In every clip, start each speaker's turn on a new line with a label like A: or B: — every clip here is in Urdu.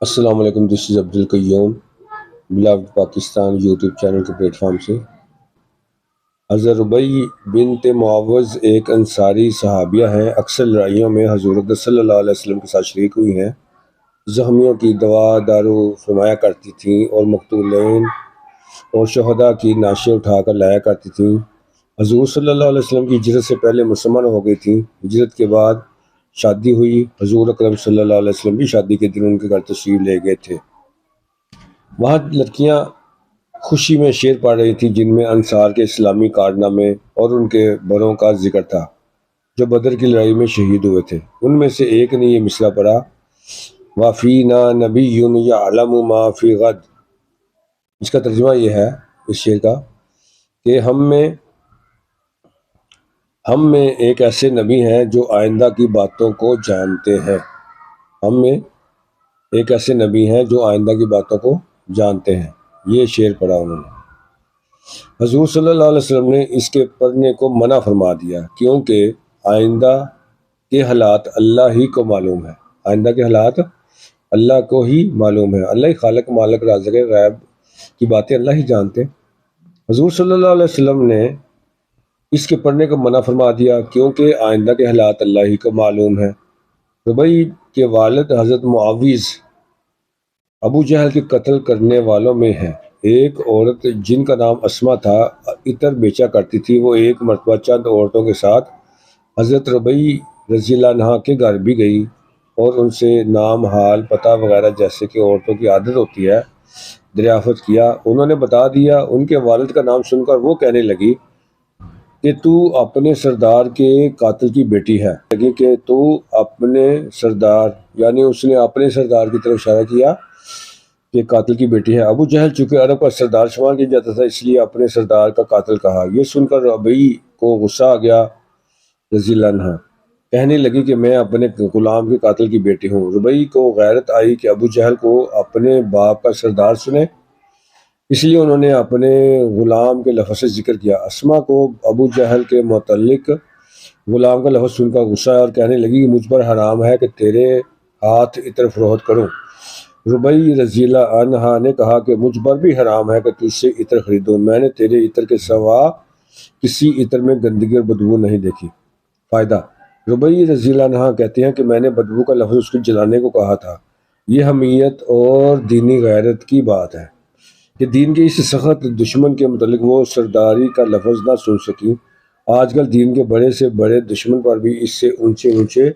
A: السلام علیکم، دس از عبدالقیوم بلاگڈ پاکستان یوٹیوب چینل کے پلیٹ فارم سے۔ حضرت ربیع بنت معوذ ایک انصاری صحابیہ ہیں۔ اکثر لڑائیوں میں حضور اقدس صلی اللہ علیہ وسلم کے ساتھ شریک ہوئی ہیں۔ زخمیوں کی دوا دارو فرمایا کرتی تھیں اور مقتولین اور شہداء کی نعشیں اٹھا کر لایا کرتی تھیں۔ حضور صلی اللہ علیہ وسلم کی ہجرت سے پہلے مسلمان ہو گئی تھیں۔ ہجرت کے بعد شادی ہوئی۔ حضور اکرم صلی اللہ علیہ وسلم بھی شادی کے دن ان کے گھر تشریف لے گئے تھے۔ وہاں لڑکیاں خوشی میں شعر پڑھ رہی تھیں جن میں انصار کے اسلامی کارنامے اور ان کے بڑوں کا ذکر تھا جو بدر کی لڑائی میں شہید ہوئے تھے۔ ان میں سے ایک نے یہ مصرع پڑھا، وَفِينَا نَبِيٌّ يَعْلَمُ مَا فِي غَدٍ۔ اس کا ترجمہ یہ ہے اس شعر کا کہ ہم میں ایک ایسے نبی ہیں جو آئندہ کی باتوں کو جانتے ہیں۔ ہم میں ایک ایسے نبی ہیں جو آئندہ کی باتوں کو جانتے ہیں۔ یہ شعر پڑھا انہوں نے۔ حضور صلی اللہ علیہ وسلم نے اس کے پڑھنے کو منع فرما دیا کیونکہ آئندہ کے حالات اللہ ہی کو معلوم ہے۔ آئندہ کے حالات اللہ کو ہی معلوم ہے۔ اللہ ہی خالق مالک رازق غیب کی باتیں اللہ ہی جانتے ہیں۔ حضور صلی اللہ علیہ وسلم نے اس کے پڑھنے کو منع فرما دیا کیونکہ آئندہ کے حالات اللہ ہی کو معلوم ہے۔ ربیع کے والد حضرت معاوض ابو جہل کے قتل کرنے والوں میں ہیں۔ ایک عورت جن کا نام اسما تھا عطر بیچا کرتی تھی، وہ ایک مرتبہ چند عورتوں کے ساتھ حضرت ربیع رضی اللہ عنہ کے گھر بھی گئی اور ان سے نام، حال، پتہ وغیرہ جیسے کہ عورتوں کی عادت ہوتی ہے دریافت کیا۔ انہوں نے بتا دیا۔ ان کے والد کا نام سن کر وہ کہنے لگی کہ تو اپنے سردار کے قاتل کی بیٹی ہے۔ کہ تو اپنے سردار، یعنی اس نے اپنے سردار کی طرف اشارہ کیا کہ قاتل کی بیٹی ہے۔ ابو جہل چونکہ عرب کا سردار شمار کیا جاتا تھا، اس لیے اپنے سردار کا قاتل کہا۔ یہ سن کر ربیع کو غصہ آ گیا رضی اللہ عنہ۔ کہنے لگی کہ میں اپنے غلام کے قاتل کی بیٹی ہوں۔ ربیع کو غیرت آئی کہ ابو جہل کو اپنے باپ کا سردار سنے، اس لیے انہوں نے اپنے غلام کے لفظ سے ذکر کیا۔ اسما کو ابو جہل کے متعلق غلام کا لفظ سن کر غصہ آیا اور کہنے لگی کہ مجھ پر حرام ہے کہ تیرے ہاتھ عطر فروخت کروں۔ ربیع رضی اللہ عنہ نے کہا کہ مجھ پر بھی حرام ہے کہ تجھ سے عطر خریدوں۔ میں نے تیرے عطر کے سوا کسی عطر میں گندگی اور بدبو نہیں دیکھی۔ فائدہ: ربیع رضی اللہ عنہ کہتے ہیں کہ میں نے بدبو کا لفظ اس کے جلانے کو کہا تھا۔ یہ حمیت اور دینی غیرت کی بات ہے کہ دین کے اس سخت دشمن کے متعلق وہ سرداری کا لفظ نہ سن سکیں۔ آج کل دین کے بڑے سے بڑے دشمن پر بھی اس سے اونچے اونچے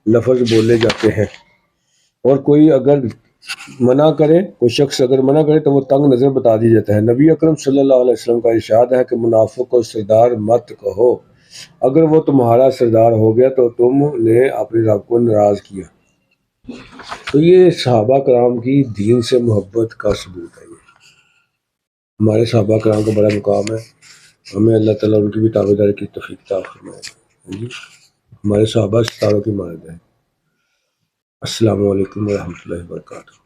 A: لفظ بولے جاتے ہیں، اور کوئی شخص اگر منع کرے تو وہ تنگ نظر بتا دیا جاتا ہے۔ نبی اکرم صلی اللہ علیہ وسلم کا ارشاد ہے کہ منافق کو سردار مت کہو، اگر وہ تمہارا سردار ہو گیا تو تم نے اپنے رب کو ناراض کیا۔ تو یہ صحابہ کرام کی دین سے محبت کا ثبوت ہے۔ ہمارے صحابہ کرام کا بڑا مقام ہے، ہمیں اللہ تعالیٰ ان کی بھی تابعداری کی توفیق عطا فرمائے۔ ہمارے صحابہ ستاروں کی مانند ہیں۔ السلام علیکم ورحمۃ اللہ وبرکاتہ۔